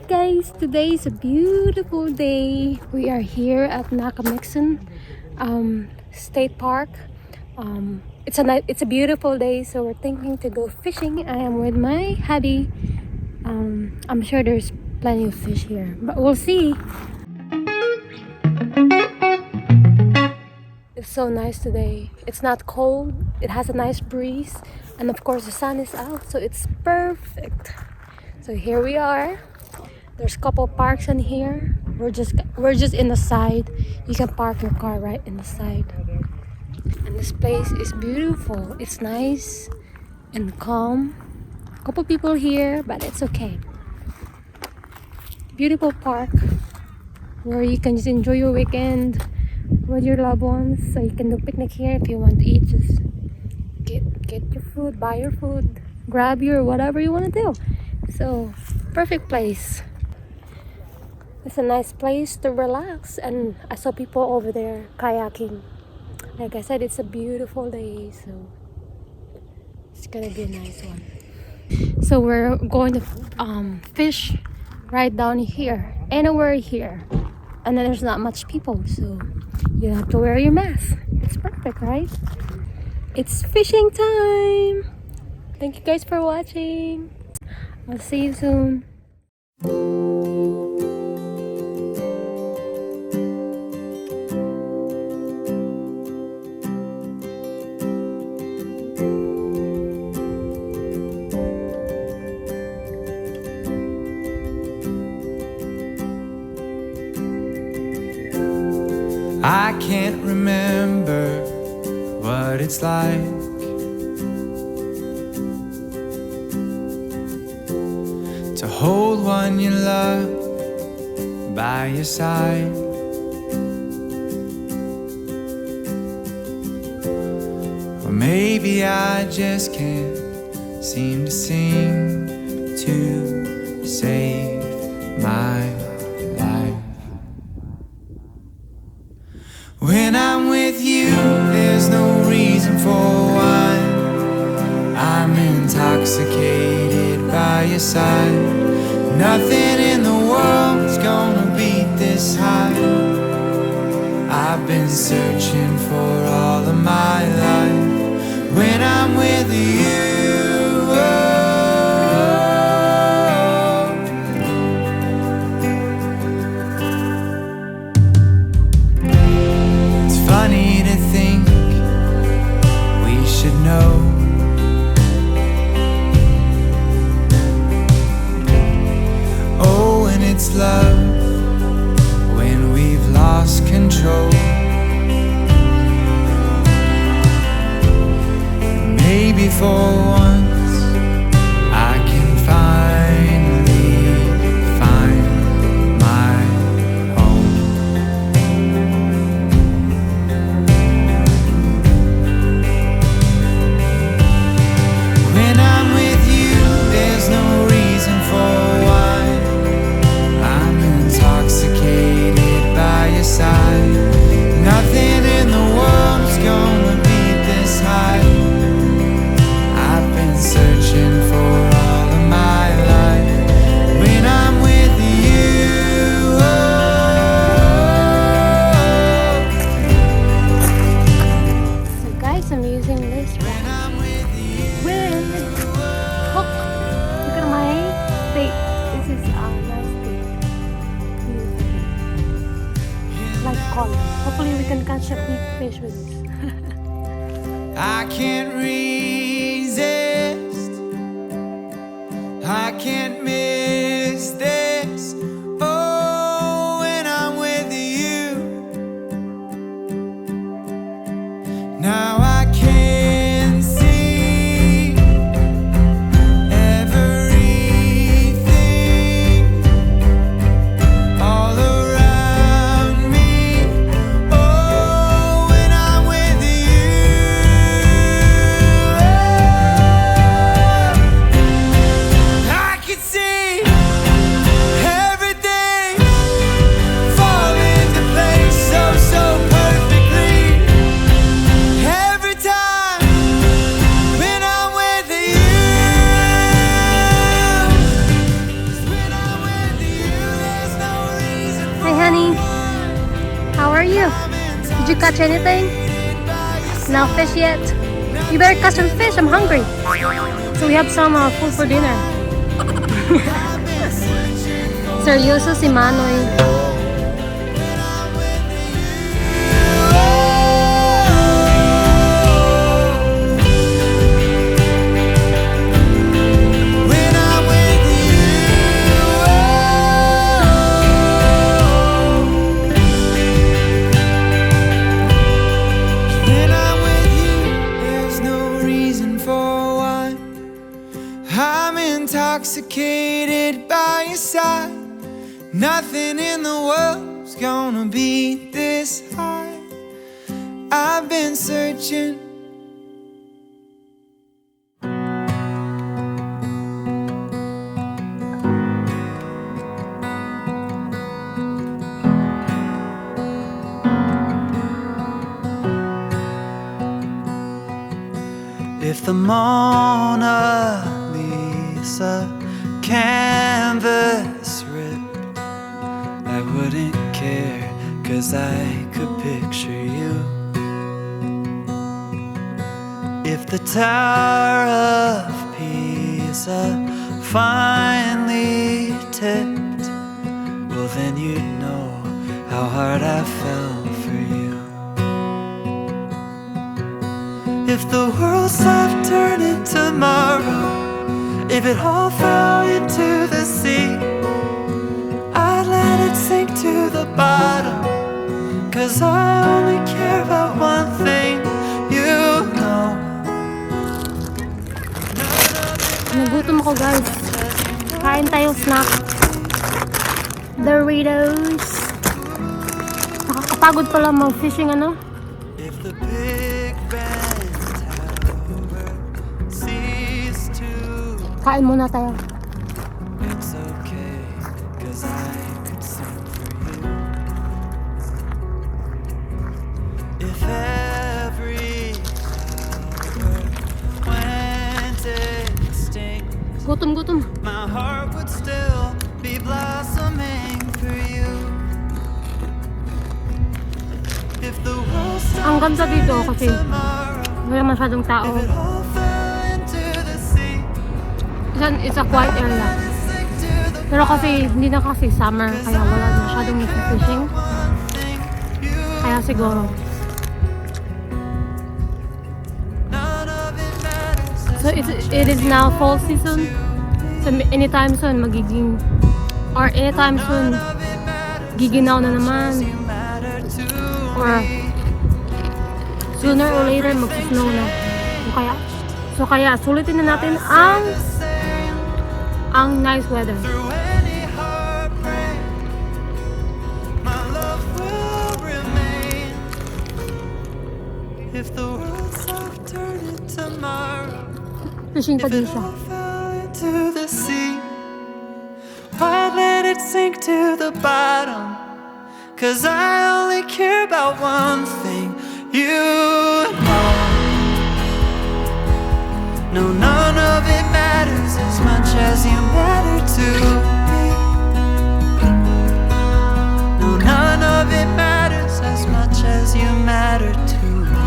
Alright guys, today is a beautiful day. We are here at NOCKAMIXON State Park. It's a beautiful day, so we're thinking to go fishing. I am with my hubby. I'm sure there's plenty of fish here, but we'll see. It's so nice today. It's not cold, it has a nice breeze, and of course the sun is out, so it's perfect. So here we are. There's a couple parks in here. We're just in the side. You can park your car right in the side. And this place is beautiful. It's nice and calm. A couple people here, but it's okay. Beautiful park where you can just enjoy your weekend with your loved ones. So you can do picnic here. If you want to eat, just get your food, buy your food, grab your whatever you want to do. So perfect place. It's a nice place to relax, and I saw people over there kayaking. Like I said, it's a beautiful day, so it's gonna be a nice one. So we're going to fish right down here, anywhere here, and then there's not much people, so you don't have to wear your mask. It's perfect, right? It's fishing time. Thank you guys for watching. I'll see you soon. I can't remember what it's like to hold one you love by your side. Or maybe I just can't seem to sing to save my life. When I'm with you, there's no reason for wine. I'm intoxicated by your side. Nothing in the world's gonna beat this high. I've been searching for all of my life. When I'm with you, oh. It's funny to think we should know. Oh, and it's love when we've lost control. Maybe for once I can finally find my home. When I'm with you, there's no reason for wine. I'm intoxicated by your side. Nothing in the world's gonna beat this high. I've been searching for all of my life. When I'm with you, oh. So guys, I'm using this When I'm with you, with hook. Look at my bait. This is a nice bait. Beautiful. Like color. Hopefully we can catch a big fish with this. I can't resist. I can't miss this. Oh, when I'm with you. Now I can see everything all around me. Oh, when I'm with you, I can see honey. How are you? Did you catch anything? No fish yet? You better catch some fish. I'm hungry. So we have some food for dinner. Seryoso si Manoy. I'm intoxicated by your side. Nothing in the world's gonna beat this high. I've been searching. If the Mona Lisa canvas ripped, I wouldn't care, 'cause I could picture you. If the Tower of Pisa finally tipped, well then you'd know how hard I fell for you. If the world stopped turning tomorrow, if it all fell into the sea, I'd let it sink to the bottom, 'cause I only care about one thing, you know. Nagutom ako, guys. Kain tayo snack. Doritos. Nakakapagod pala mag-fishing, ano? If the Big Ben Tower ceased to, Kain muna tayo. it's okay, 'cause I could sing for you. If every flower went extinct, Gutom. my heart would still be blossoming for you. If the world Ang ganda dito kasi tomorrow, wala masyadong tao. if it all fell into the sea, It's a quiet area. sink to the Pero kasi hindi na kasi summer, kaya wala masyadong fishing. one thing, you, Kaya siguro. none of it matters. So it is now fall season. So anytime soon magiging, or anytime soon giginaw na naman. Or sooner or later mag-snow na. So kaya sulitin na natin ang nice weather. Through any heartbreak, my love will remain. If the world stopped turning tomorrow, Fishing pa if din it siya. all fell into the sea, I'd let it sink to the bottom, 'cause I only care about one thing, you know. No, none of it matters as much as you matter to me. No, none of it matters as much as you matter to me.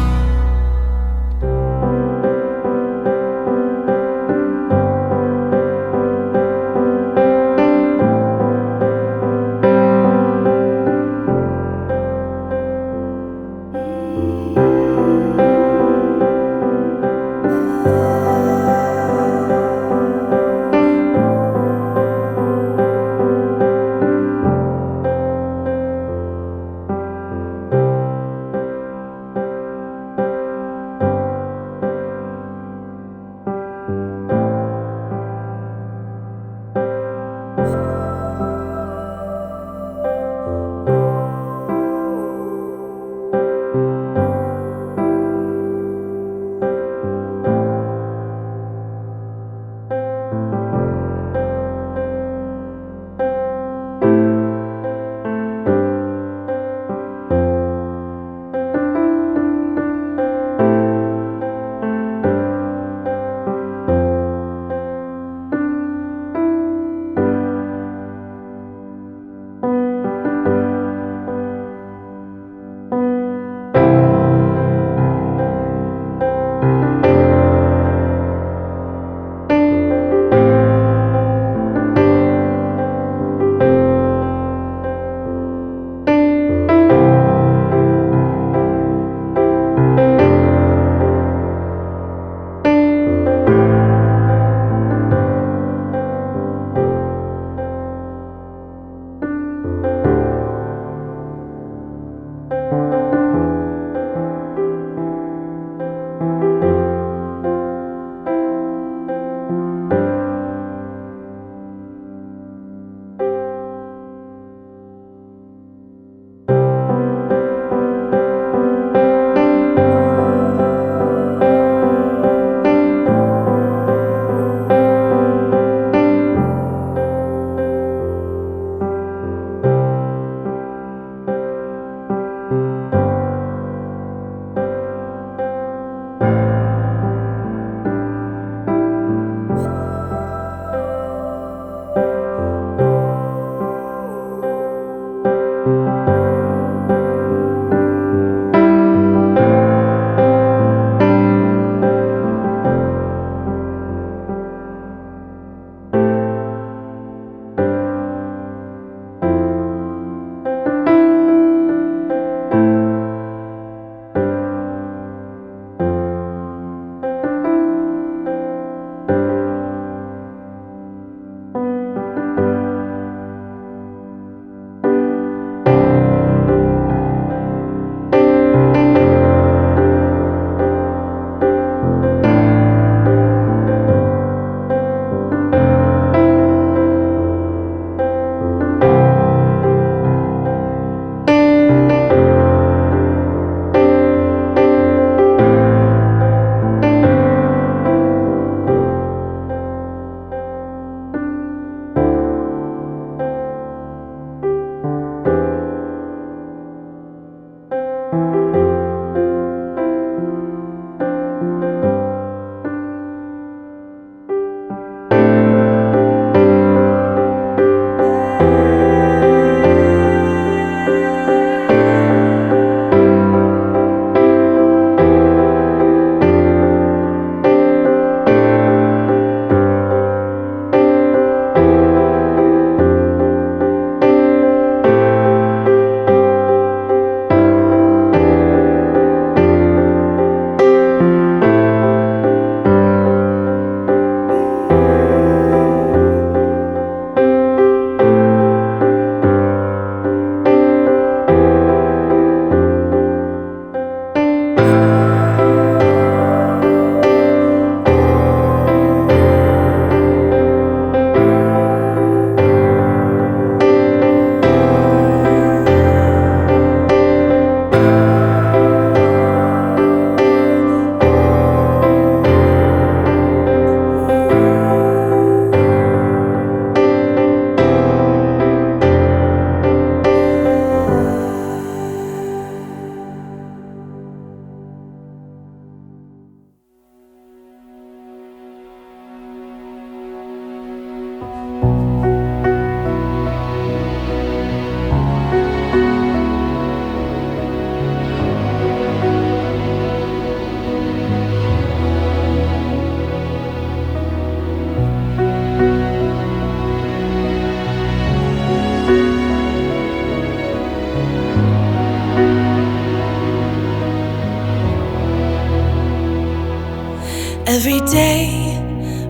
Every day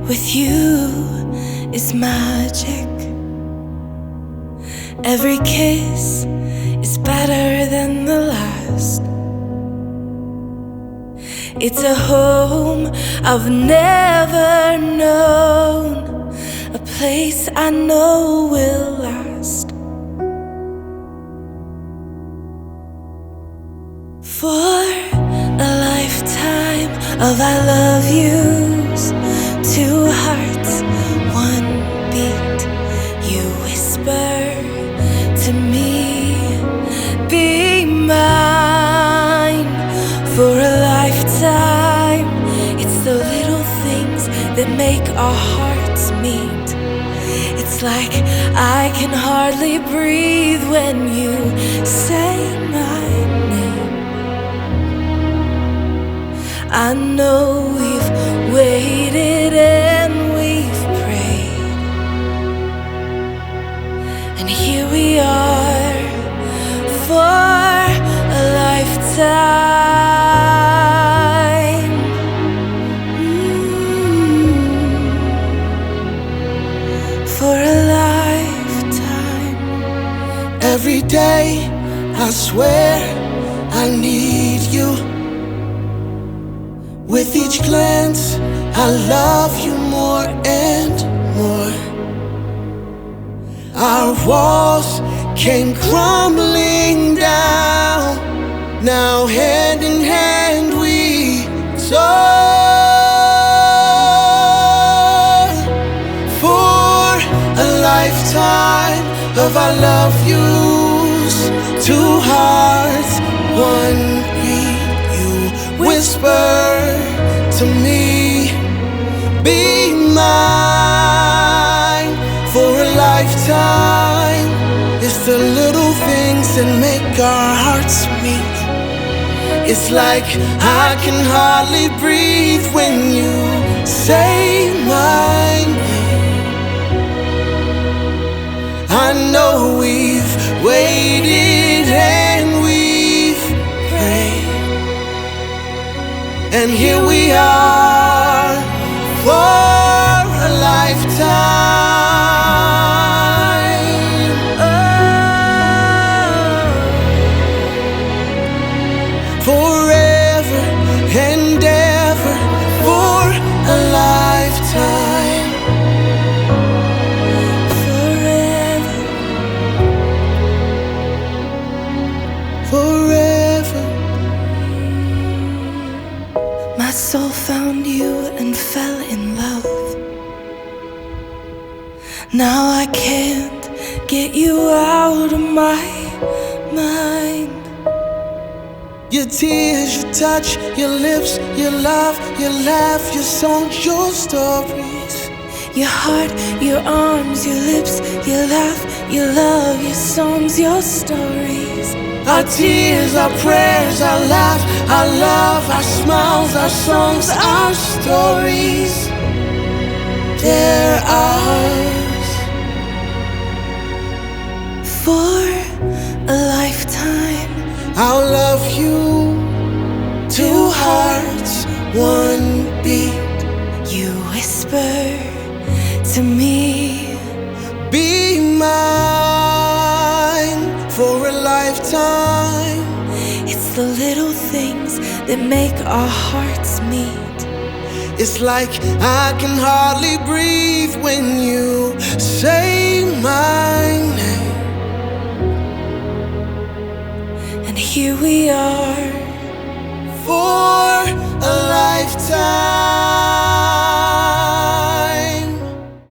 with you is magic. Every kiss is better than the last. It's a home I've never known, a place I know will last. For a lifetime of I love yous, two hearts, one beat. You whisper to me, be mine. For a lifetime, it's the little things that make our hearts meet. It's like I can hardly breathe when you say my name. I know we've waited and we've prayed, and here we are for a lifetime. For a lifetime. Every day I swear I need you. With each glance, I love you more and more. Our walls came crumbling down. Now hand in hand we soar. For a lifetime of I love yous, two hearts, one beat. You whisper to me, be mine. For a lifetime, it's the little things that make our hearts meet. It's like I can hardly breathe when you say my name. I know we've waited and we've prayed, and here we are for a lifetime. Oh, forever and ever for a lifetime. Forever, forever. My soul found you and fell in love. Now I can't get you out of my mind. Your tears, your touch, your lips, your love, your laugh, your songs, your stories. Your heart, your arms, your lips, your laugh, your love, your songs, your stories. Our tears, our prayers, our laugh, our love, our smiles, our songs, our stories. They're ours. For a lifetime, I'll love you. Two hearts, one beat. You whisper to me, be mine. For a lifetime, it's the little things that make our hearts meet. It's like I can hardly breathe when you say